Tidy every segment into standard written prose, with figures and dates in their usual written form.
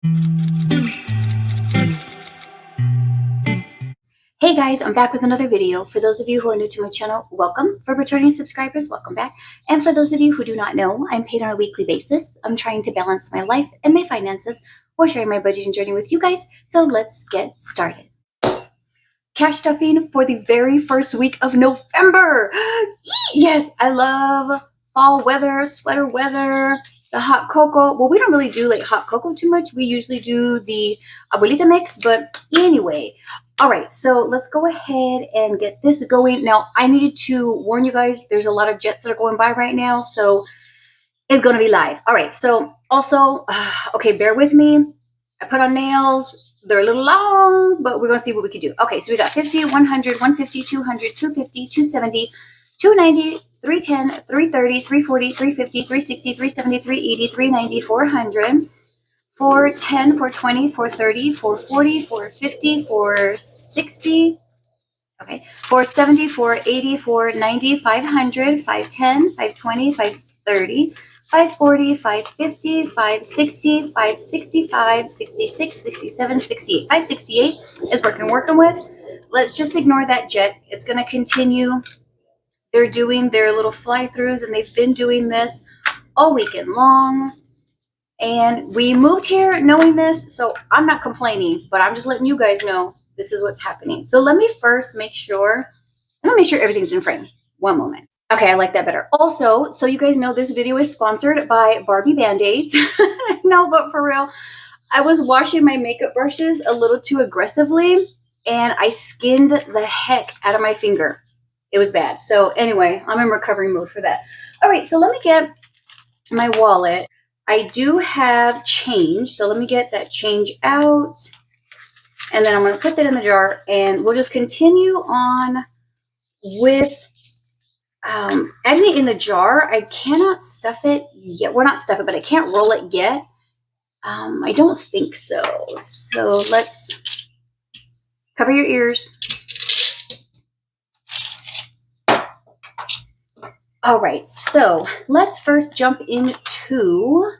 Hey guys, I'm back with another video. For those of you who are new to my channel, welcome. For returning subscribers, welcome back. And for those of you who do not know, I'm paid on a weekly basis. I'm trying to balance my life and my finances while sharing my budgeting journey with you guys. So let's get started. Cash stuffing for the very first week of November. Yes, I love fall weather, sweater weather, the hot cocoa. Well, we don't really do like hot cocoa too much. We usually do the abuelita mix, but anyway. All right, so let's go ahead and get this going. Now, I needed to warn you guys, there's a lot of jets that are going by right now, so it's going to be live. All right, so also, okay, bear with me. I put on nails. They're a little long, but we're going to see what we can do. Okay, so we got 50, 100, 150, 200, 250, 270, 290, 310, 330, 340, 350, 360, 370, 380, 390, 400. 410, 420, 430, 440, 450, 460, okay, 470, 480, 490, 500, 510, 520, 530, 540, 550, 560, 565, 66, 67, 68, 568 is working with. Let's just ignore that jet. It's going to continue. They're doing their little fly-throughs, and they've been doing this all weekend long. And we moved here knowing this, so I'm not complaining, but I'm just letting you guys know this is what's happening. So let me first make sure everything's in frame. One moment. Okay, I like that better. Also, so you guys know this video is sponsored by Barbie Band-Aids. No, but for real, I was washing my makeup brushes a little too aggressively, and I skinned the heck out of my finger. It was bad. So anyway, I'm in recovery mode for that. All right, so let me get my wallet. I do have change, so let me get that change out, and then I'm going to put that in the jar, and we'll just continue on with adding it in the jar. I cannot stuff it yet. Well, not stuff it, but I can't roll it yet. I don't think so. So let's cover your ears. All right, so let's first jump into,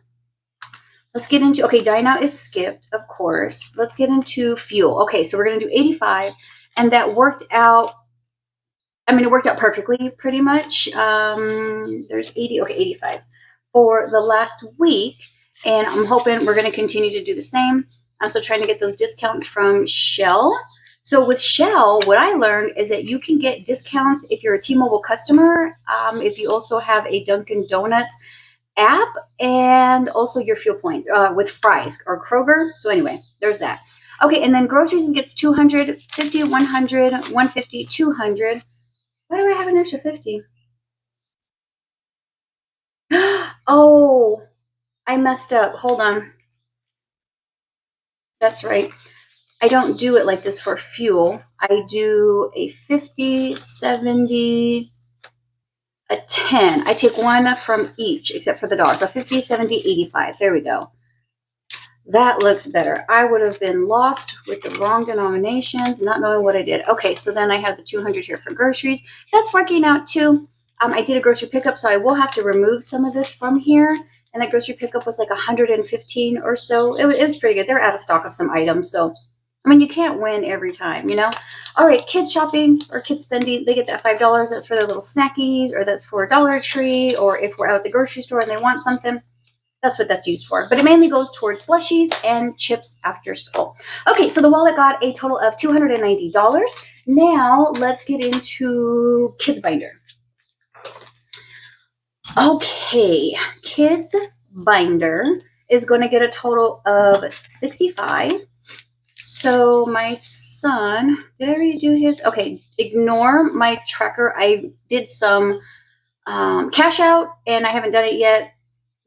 okay, dine out is skipped, of course. Let's get into fuel. Okay, so we're going to do 85, and that worked out, it worked out perfectly, pretty much. There's 80, okay, 85 for the last week, and I'm hoping we're going to continue to do the same. I'm still trying to get those discounts from Shell. So with Shell, what I learned is that you can get discounts if you're a T-Mobile customer, if you also have a Dunkin' Donuts app, and also your fuel points with Fry's or Kroger. So anyway, there's that. Okay, and then groceries gets 200, 50, 100, 150, 200. Why do I have an extra 50? Oh, I messed up. Hold on. That's right. I don't do it like this for fuel. I do a 50, 70, a 10. I take one from each except for the dollar. So 50, 70, 85. There we go. That looks better. I would have been lost with the wrong denominations, not knowing what I did. Okay, so then I have the 200 here for groceries. That's working out too. I did a grocery pickup, so I will have to remove some of this from here. And that grocery pickup was like 115 or so. It was pretty good. They're out of stock of some items, so you can't win every time, All right, kids shopping or kids spending, they get that $5. That's for their little snackies, or that's for a Dollar Tree, or if we're out at the grocery store and they want something, that's what that's used for. But it mainly goes towards slushies and chips after school. Okay, so the wallet got a total of $290. Now let's get into kids binder. Okay, kids binder is going to get a total of 65. So my son, did I already do his? Okay, ignore my tracker. I did some cash out, and I haven't done it yet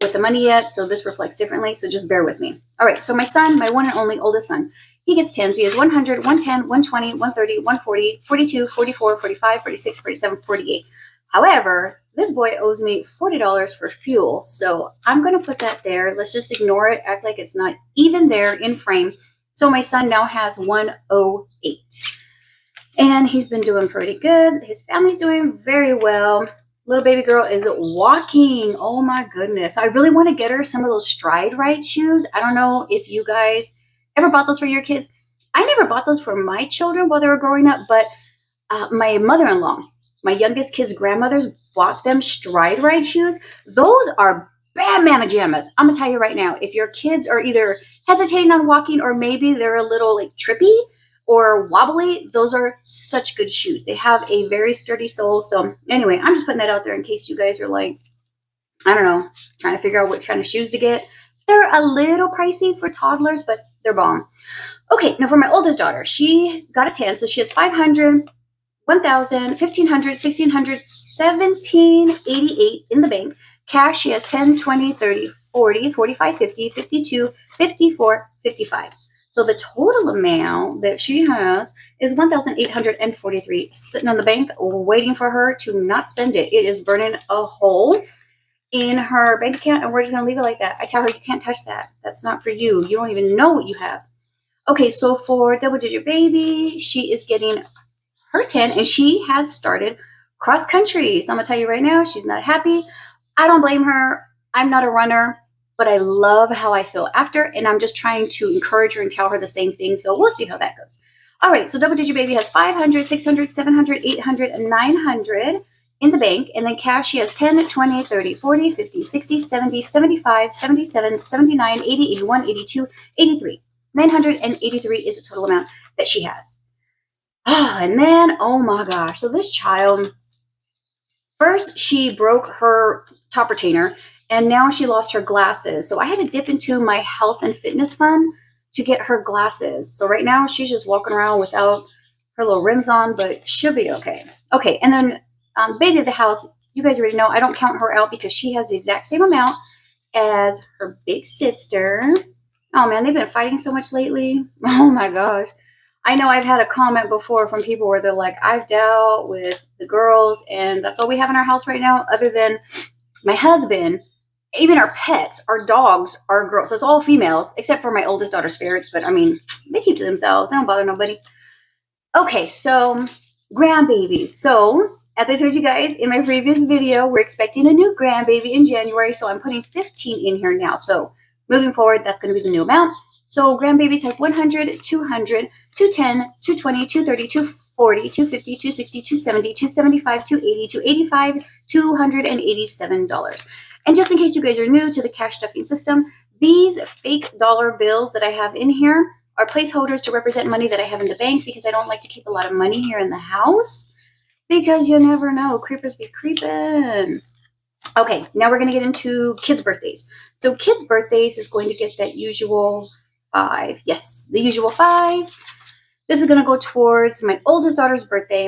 with the money yet, so this reflects differently, so just bear with me. All right, so my son, my one and only oldest son, he gets 10, so he has 100, 110, 120, 130, 140, 42, 44, 45, 46, 47, 48. However, this boy owes me $40 for fuel, so I'm going to put that there. Let's just ignore it, act like it's not even there in frame. So my son now has 108, and he's been doing pretty good. His family's doing very well. Little baby girl is walking. Oh my goodness. I really want to get her some of those stride ride shoes. I don't know if you guys ever bought those for your kids. I never bought those for my children while they were growing up, but my mother-in-law, my youngest kid's grandmothers, bought them stride ride shoes. Those are bad mama jammas. I'm gonna tell you right now, if your kids are either hesitating on walking or maybe they're a little like trippy or wobbly, those are such good shoes. They have a very sturdy sole. So anyway, I'm just putting that out there in case you guys are like, I don't know, trying to figure out what kind of shoes to get. They're a little pricey for toddlers, but they're bomb. Okay, now for my oldest daughter, she got a 10, so she has 500, 1,000, 1,500, 1,600, 1,788 in the bank. Cash, she has 10, 20, 30, 40, 45, 50, 52, 54, 55. So the total amount that she has is 1,843 sitting on the bank, waiting for her to not spend it. It is burning a hole in her bank account, and we're just going to leave it like that. I tell her, you can't touch that. That's not for you. You don't even know what you have. Okay, so for double digit baby, she is getting her 10, and she has started cross country. So I'm gonna tell you right now, she's not happy. I don't blame her. I'm not a runner, but I love how I feel after, and I'm just trying to encourage her and tell her the same thing. So we'll see how that goes. All right, so double digit baby has 500, 600, 700, 800, and 900 in the bank, and then cash, she has 10, 20, 30, 40, 50, 60, 70, 75, 77, 79, 80, 81, 82, 83. 983 is the total amount that she has. Oh, and then, oh my gosh. So this child, first she broke her top retainer, and now she lost her glasses. So I had to dip into my health and fitness fund to get her glasses. So right now she's just walking around without her little rims on, but she'll be okay. Okay, and then baby of the house, you guys already know I don't count her out because she has the exact same amount as her big sister. Oh man, they've been fighting so much lately. Oh my gosh. I know I've had a comment before from people where they're like, I've dealt with the girls and that's all we have in our house right now, other than my husband. Even our pets, our dogs are girls. So it's all females, except for my oldest daughter's ferrets. But I mean, they keep to themselves. They don't bother nobody. Okay, so grandbabies. So as I told you guys in my previous video, we're expecting a new grandbaby in January. So I'm putting 15 in here now. So moving forward, that's going to be the new amount. So grandbabies has 100, 200, 210, 220, 230, 240, 250, 260, 270, 275, 280, 285, $287. And just in case you guys are new to the cash stuffing system, these fake dollar bills that I have in here are placeholders to represent money that I have in the bank because I don't like to keep a lot of money here in the house because you never know. Creepers be creeping. Okay, now we're going to get into kids' birthdays. So kids' birthdays is going to get that usual 5. Yes, the usual 5. This is going to go towards my oldest daughter's birthday.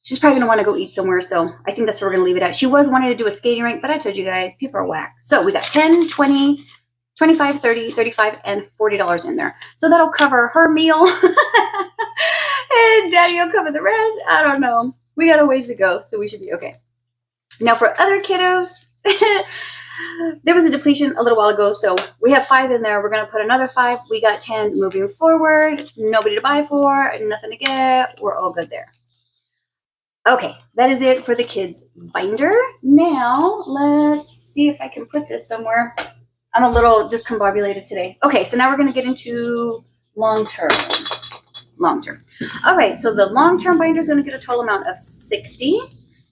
She's probably going to want to go eat somewhere, so I think that's where we're going to leave it at. She was wanting to do a skating rink, but I told you guys, people are whack. So we got 10, 20, 25, 30, 35, and $40 in there. So that'll cover her meal. And Daddy will cover the rest. I don't know. We got a ways to go, so we should be okay. Now for other kiddos, there was a depletion a little while ago, so we have 5 in there. We're going to put another 5. We got 10 moving forward. Nobody to buy for, nothing to get. We're all good there. Okay, that is it for the kids binder. Now, let's see if I can put this somewhere. I'm a little discombobulated today. Okay, so now we're going to get into long-term. Long-term. All right, so the long-term binder is going to get a total amount of 60.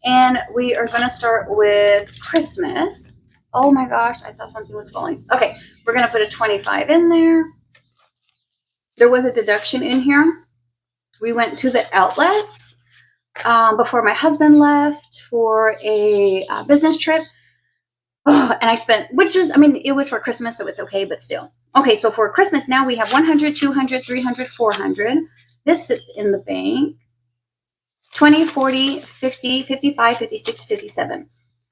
And we are going to start with Christmas. Oh my gosh, I thought something was falling. Okay, we're going to put a 25 in there. There was a deduction in here. We went to the outlets before my husband left for a business trip. Oh, and I spent, which was, I mean, it was for Christmas, so it's okay, but still. Okay, so for Christmas now we have 100, 200, 300, 400. This sits in the bank. 20, 40, 50, 55, 56, 57.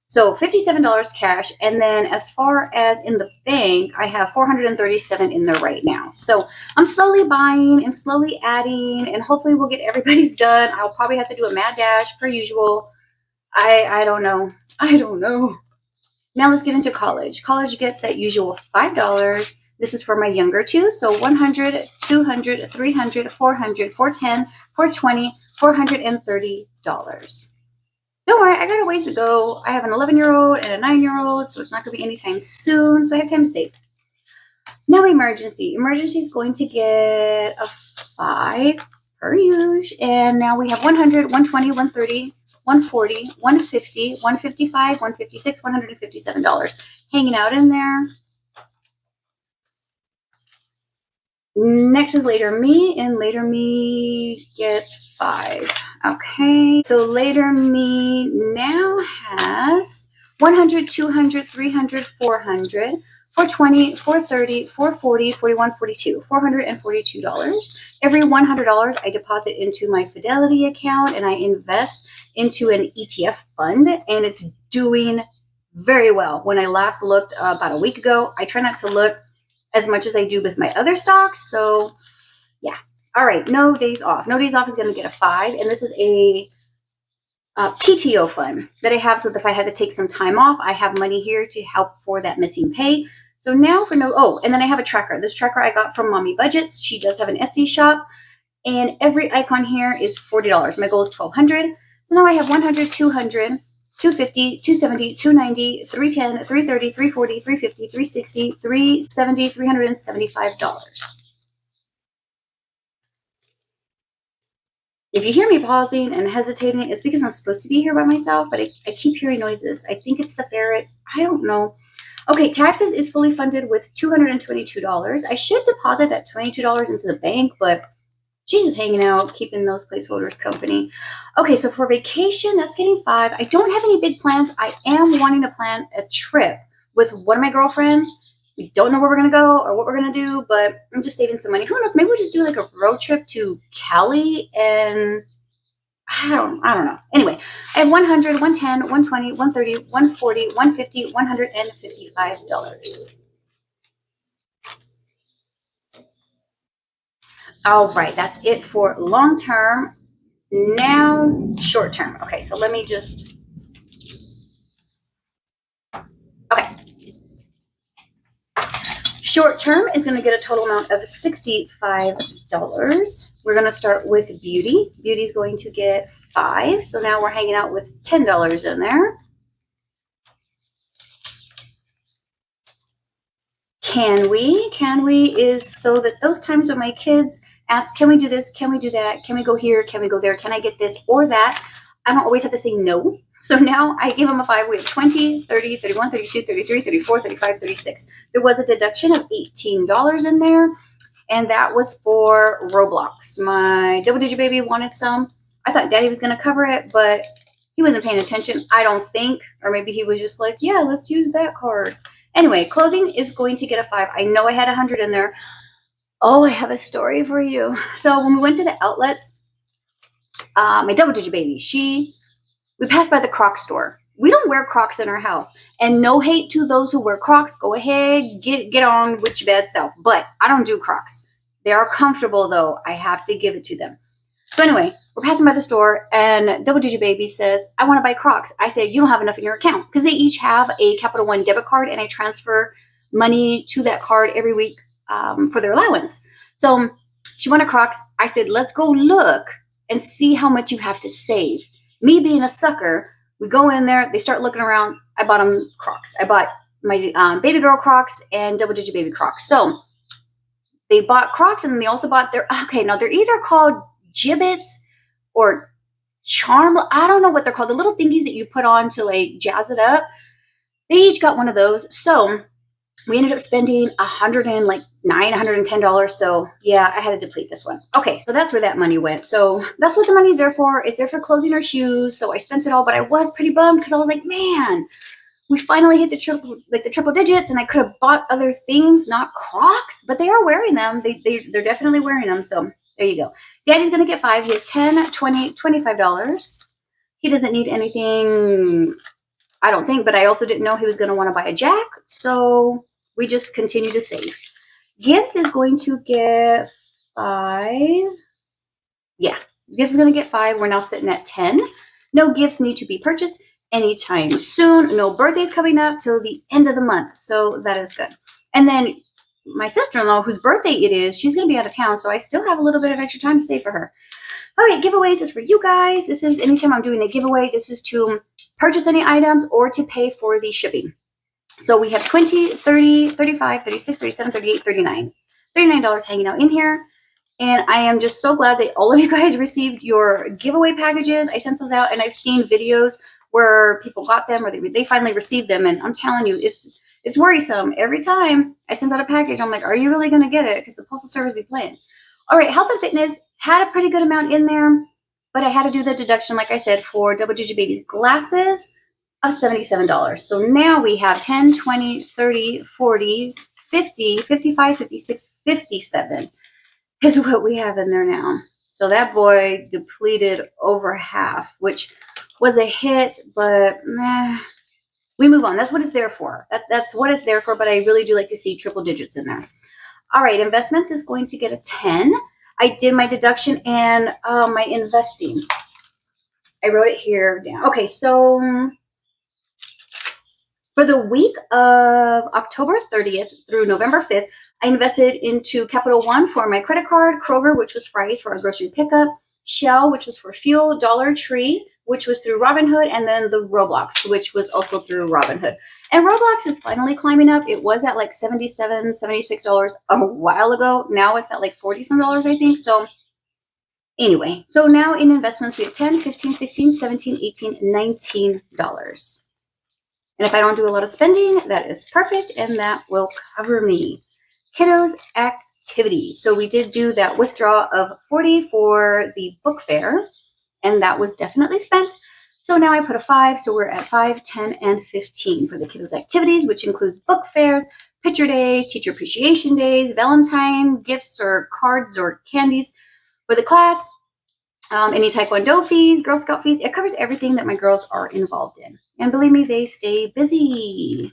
So $57 cash. And then as far as in the bank, I have 437 in there right now. So I'm slowly buying and slowly adding, and hopefully we'll get everybody's done. I'll probably have to do a mad dash per usual. I don't know. I don't know. Now let's get into college. College gets that usual $5. This is for my younger two. So 100, 200, 300, 400, 410, 420, $430. don't worry, I got a ways to go. I have an 11-year-old and a 9-year-old, so it's not going to be anytime soon. So I have time to save. Now emergency. Emergency is going to get a 5 per use. And now we have 100, 120, 130, 140, 150, 155, 156, $157 hanging out in there. Next is Later Me, and Later Me gets 5. Okay, so Later Me now has 100, 200, 300, 400, 420, 430, 440, 41, 42, $442. Every $100 I deposit into my Fidelity account and I invest into an ETF fund, and it's doing very well. When I last looked about a week ago, I try not to look as much as I do with my other stocks. So yeah. All right. No days off. No days off is going to get a 5. And this is a PTO fund that I have. So that if I had to take some time off, I have money here to help for that missing pay. So now for and then I have a tracker. This tracker I got from Mommy Budgets. She does have an Etsy shop. And every icon here is $40. My goal is $1,200. So now I have 100, 200, 250, 270, 290, 310, 330, 340, 350, 360, 370, $375. If you hear me pausing and hesitating, it's because I'm supposed to be here by myself, but I keep hearing noises. I think it's the ferrets. I don't know. Okay, taxes is fully funded with $222. I should deposit that $22 into the bank, but she's just hanging out, keeping those placeholders company. Okay, so for vacation, that's getting 5. I don't have any big plans. I am wanting to plan a trip with one of my girlfriends. We don't know where we're going to go or what we're going to do, but I'm just saving some money. Who knows? Maybe we'll just do like a road trip to Cali, and I don't know. Anyway, I have 100, 110, 120, 130, 140, 150, $155. All right, that's it for long term. Now, short term. Okay, so let me just. Okay. Short term is going to get a total amount of $65. We're going to start with Beauty. Beauty is going to get 5. So now we're hanging out with $10 in there. Can we? Can we is so that those times when my kids ask, can we do this? Can we do that? Can we go here? Can we go there? Can I get this or that? I don't always have to say no. So now I give them a 5. We have 20, 30, 31, 32, 33, 34, 35, 36. There was a deduction of $18 in there, and that was for Roblox. My double digit baby wanted some. I thought Daddy was going to cover it, but he wasn't paying attention, I don't think. Or maybe he was just like, yeah, let's use that card. Anyway, clothing is going to get a 5. I know I had 100 in there. Oh, I have a story for you. So when we went to the outlets, my double digit baby, we passed by the Crocs store. We don't wear Crocs in our house. And no hate to those who wear Crocs. Go ahead, get on with your bad self. But I don't do Crocs. They are comfortable, though. I have to give it to them. So anyway, we're passing by the store, and double digit baby says, I want to buy Crocs. I say, you don't have enough in your account, because they each have a Capital One debit card, and I transfer money to that card every week for their allowance. So she wanted Crocs. I said, let's go look and see how much you have to save. Me being a sucker, we go in there, they start looking around. I bought them Crocs. I bought my baby girl Crocs and double digit baby Crocs. So they bought Crocs, and they also bought they're either called Gibbets or Charm. I don't know what they're called. The little thingies that you put on to like jazz it up. They each got one of those. So we ended up spending $110. So yeah, I had to deplete this one. Okay, so that's where that money went. So that's what the money's there for. It's there for clothing or shoes. So I spent it all, but I was pretty bummed because I was like, man, we finally hit the triple digits, and I could have bought other things, not Crocs, but they are wearing them. They're definitely wearing them. So there you go. Daddy's going to get 5. He has $10, $20, $25. He doesn't need anything, I don't think, but I also didn't know he was going to want to buy a jack. So we just continue to save. Gifts is going to get 5. Yeah, gifts is going to get 5. We're now sitting at 10. No gifts need to be purchased anytime soon. No birthdays coming up till the end of the month. So that is good. And then my sister-in-law, whose birthday it is, she's going to be out of town. So I still have a little bit of extra time to save for her. All right, giveaways is for you guys. This is anytime I'm doing a giveaway, this is to purchase any items or to pay for the shipping. So we have 20, 30, 35, 36, 37, 38, 39. $39 hanging out in here. And I am just so glad that all of you guys received your giveaway packages. I sent those out, and I've seen videos where people got them or they finally received them. And I'm telling you, it's worrisome. Every time I send out a package, I'm like, are you really going to get it? Because the Postal Service be playing. All right, health and fitness had a pretty good amount in there, but I had to do the deduction, like I said, for Double Digit Babies glasses of $77. So now we have 10, 20, 30, 40, 50, 55, 56, 57 is what we have in there now. So that boy depleted over half, which was a hit, but meh. We move on. That's what it's there for. That's what it's there for, but I really do like to see triple digits in there. All right, investments is going to get a 10. I did my deduction and my investing. I wrote it here down. Okay, so for the week of October 30th through November 5th, I invested into Capital One for my credit card, Kroger, which was Fry's for our grocery pickup, Shell, which was for fuel, Dollar Tree, which was through Robinhood, and then the Roblox, which was also through Robinhood. And Roblox is finally climbing up. It was at like $77, $76 a while ago. Now it's at like $40 some, I think. So anyway, so now in investments, we have 10, 15, 16, 17, 18, $19. And if I don't do a lot of spending, that is perfect, and that will cover me. Kiddos activities. So we did do that withdrawal of 40 for the book fair, and that was definitely spent. So now I put a 5, so we're at 5, 10, and 15 for the kiddos activities, which includes book fairs, picture days, teacher appreciation days, Valentine gifts or cards or candies for the class, any Taekwondo fees, Girl Scout fees. It covers everything that my girls are involved in. And believe me, they stay busy.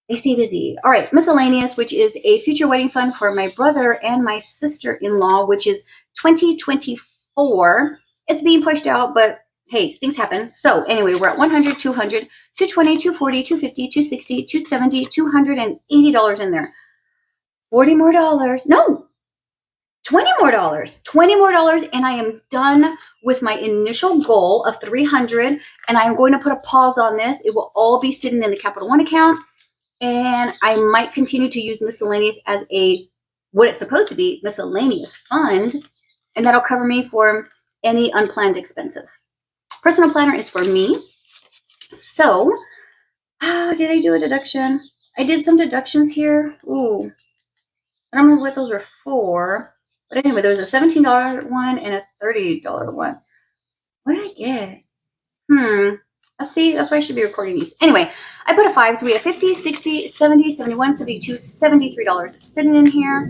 They stay busy. All right, miscellaneous, which is a future wedding fund for my brother and my sister-in-law, which is 2024. It's being pushed out, but hey, things happen. So anyway, we're at 100, 200, 220, 240, 250, 260, 270, $280 in there. 40 more dollars. No, $20 more. $20 more, and I am done with my initial goal of 300, and I'm going to put a pause on this. It will all be sitting in the Capital One account, and I might continue to use miscellaneous as what it's supposed to be, miscellaneous fund, and that'll cover me for any unplanned expenses. Personal planner is for me. So, did I do a deduction? I did some deductions here. Ooh, I don't remember what those were for. But anyway, there was a $17 one and a $30 one. What did I get? Let's see. That's why I should be recording these. Anyway, I put a 5. So we have 50, 60, 70, 71, 72, $73 sitting in here.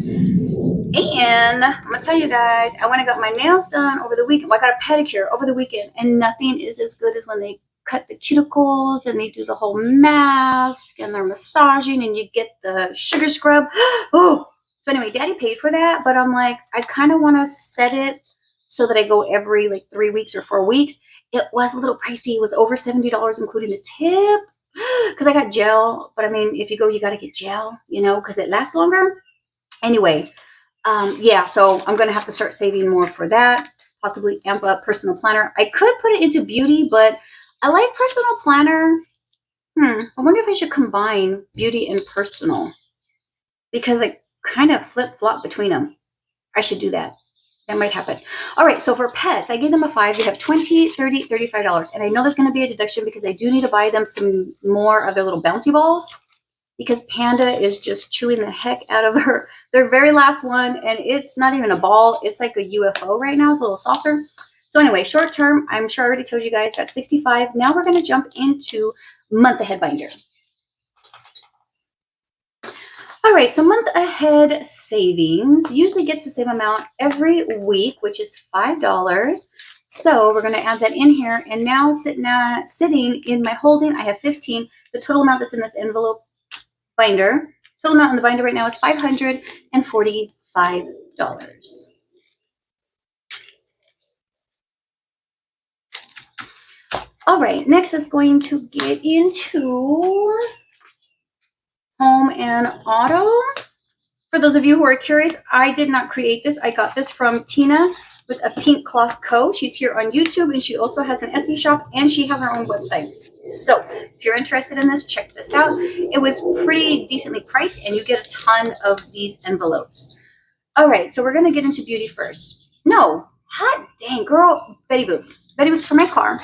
And I'm going to tell you guys, I went and got my nails done over the weekend. Well, I got a pedicure over the weekend, and nothing is as good as when they cut the cuticles and they do the whole mask and they're massaging and you get the sugar scrub. Oh, so anyway, Daddy paid for that, but I'm like, I kind of want to set it so that I go every like 3 weeks or 4 weeks. It was a little pricey. It was over $70, including the tip, because I got gel. But I mean, if you go, you got to get gel, because it lasts longer. Anyway, yeah, so I'm going to have to start saving more for that, possibly amp up personal planner. I could put it into beauty, but I like personal planner. I wonder if I should combine beauty and personal, because I kind of flip-flop between them. I should do that. That might happen. All right, so for pets, I gave them a 5. They have $20, $30, $35. And I know there's going to be a deduction because I do need to buy them some more of their little bouncy balls, because Panda is just chewing the heck out of their very last one. And it's not even a ball. It's like a UFO right now. It's a little saucer. So anyway, short term, I'm sure I already told you guys, that's 65. Now we're going to jump into month ahead binder. All right, so month ahead savings usually gets the same amount every week, which is $5. So we're going to add that in here. And now sitting in my holding, I have 15. The total amount that's in this envelope binder, total amount in the binder right now is $545. All right, next is going to get into home and auto. For those of you who are curious, I did not create this. I got this from Tina with a Pink Cloth Co. She's here on YouTube, and she also has an Etsy shop, and she has her own website. So if you're interested in this, check this out. It was pretty decently priced, and you get a ton of these envelopes. All right, so we're going to get into beauty first. No, hot dang, girl, Betty Boop. Betty Boop's for my car.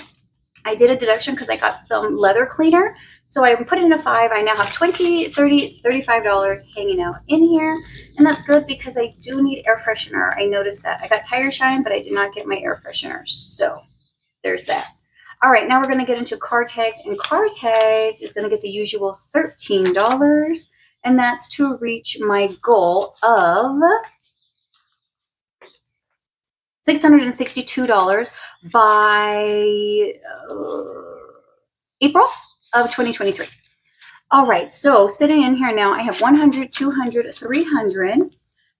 I did a deduction because I got some leather cleaner. So I put in a 5. I now have $20, $30, $35 hanging out in here. And that's good because I do need air freshener. I noticed that. I got tire shine, but I did not get my air freshener. So there's that. All right, now we're going to get into car tags. And car tags is going to get the usual $13. And that's to reach my goal of $662 by April of 2023. All right, so sitting in here now, I have 100, 200, 300,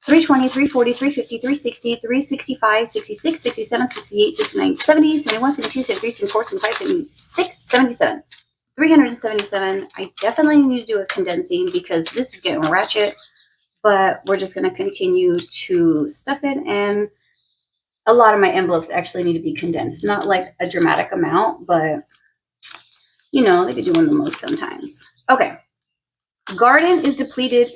320, 340, 350, 360, 365, 66, 67, 68, 69, 70, 71, 72, 73, 74, 75, 76, 77. 377. I definitely need to do a condensing because this is getting ratchet, but we're just going to continue to stuff it, and a lot of my envelopes actually need to be condensed. Not like a dramatic amount, but you know, they be doing the most sometimes. Okay. Garden is depleted.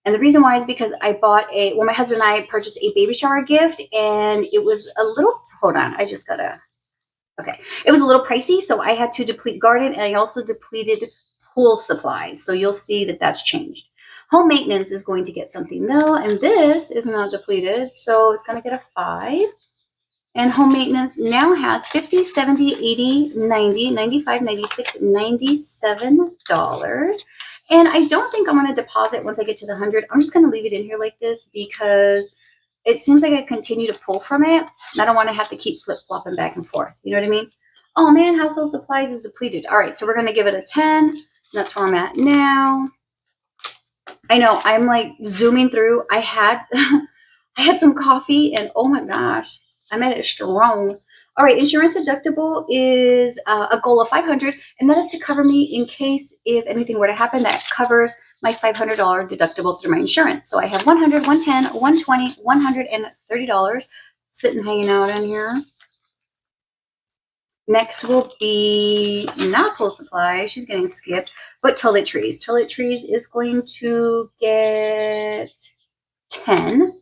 And the reason why is because I bought my husband and I purchased a baby shower gift, and it was a little, hold on, I just gotta, okay. It was a little pricey, so I had to deplete garden, and I also depleted pool supplies. So you'll see that that's changed. Home maintenance is going to get something though, and this is not depleted, so it's going to get a 5. And home maintenance now has $50, $70, $80, $90, $95, $96, $97. And I don't think I'm going to deposit once I get to the 100. I'm just going to leave it in here like this because it seems like I continue to pull from it. And I don't want to have to keep flip-flopping back and forth. You know what I mean? Oh man, household supplies is depleted. All right, so we're going to give it a 10. That's where I'm at now. I know, I'm like zooming through. I had some coffee, and oh my gosh, I made it strong. All right, insurance deductible is a goal of $500, and that is to cover me in case if anything were to happen. That covers my $500 deductible through my insurance. So I have $100, $110, $120, $130 sitting hanging out in here. Next will be not pool supplies. She's getting skipped, but toiletries. Toiletries is going to get 10.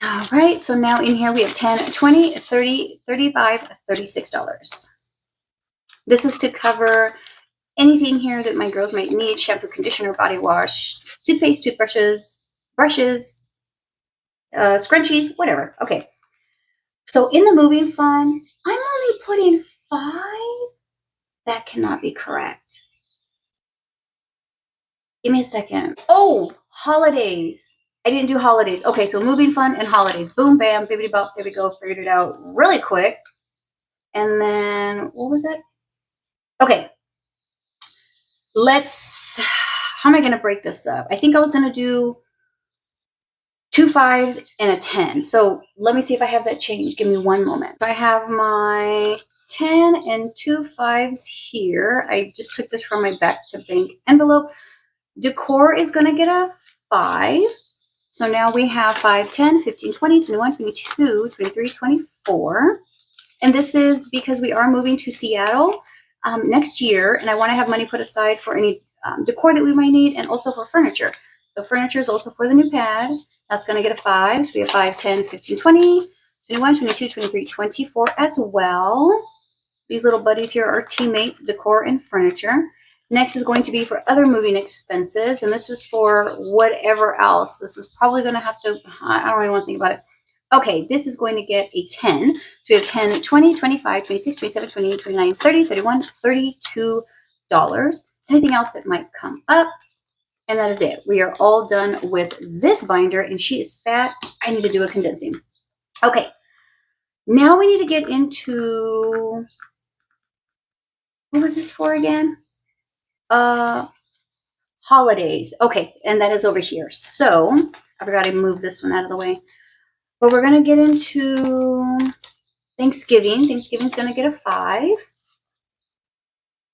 All right, so now in here we have 10, 20, 30, 35, $36. This is to cover anything here that my girls might need: shampoo, conditioner, body wash, toothpaste, toothbrushes, brushes, scrunchies, whatever. Okay. So in the moving fund, I'm only putting 5. That cannot be correct. Give me a second. Oh, holidays. I didn't do holidays. Okay, so moving fund and holidays. Boom, bam, bibbidi bop, there we go. Figured it out really quick. And then, what was that? Okay. How am I going to break this up? I think I was going to do 2 5s and a 10. So let me see if I have that change. Give me one moment. So I have my 10 and 2 5s here. I just took this from my back to bank envelope. Decor is going to get a 5. So now we have 5, 10, 15, 20, 21, 22, 23, 24. And this is because we are moving to Seattle next year, and I want to have money put aside for any decor that we might need, and also for furniture. So furniture is also for the new pad. That's going to get a 5. So we have 5, 10, 15, 20, 21, 22, 23, 24 as well. These little buddies here are teammates, decor and furniture. Next is going to be for other moving expenses, and this is for whatever else. This is probably going to have to, I don't really want to think about it. Okay, this is going to get a 10. So we have 10, 20, 25, 26, 27, 28, 29, 30, 31, $32. Anything else that might come up? And that is it. We are all done with this binder, and she is fat. I need to do a condensing. Okay, now we need to get into, what was this for again? Holidays. Okay, and that is over here. So I forgot to move this one out of the way. But we're going to get into Thanksgiving. Thanksgiving's going to get a 5.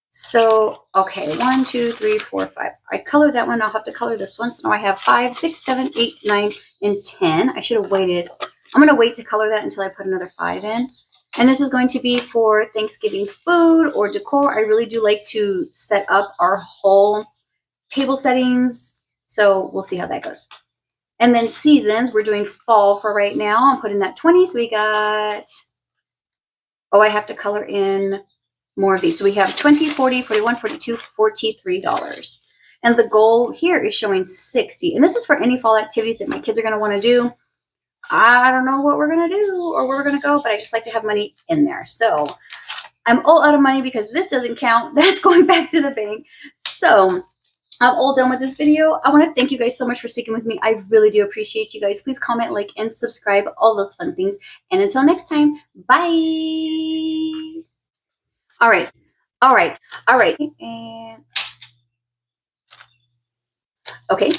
So, okay, 1, 2, 3, 4, 5. I colored that one. I'll have to color this one. So now I have 5, 6, 7, 8, 9, and 10. I should have waited I'm going to wait to color that until I put another 5 in. And this is going to be for Thanksgiving food or decor. I really do like to set up our whole table settings. So we'll see how that goes. And then seasons, we're doing fall for right now. I'm putting that 20. So we got, oh, I have to color in more of these. So we have 20, 40, 41, 42, $43. And the goal here is showing 60. And this is for any fall activities that my kids are going to want to do. I don't know what we're going to do or where we're going to go, but I just like to have money in there. So I'm all out of money because this doesn't count. That's going back to the bank. So I'm all done with this video. I want to thank you guys so much for sticking with me. I really do appreciate you guys. Please comment, like, and subscribe, all those fun things. And until next time, bye. All right. All right. And okay.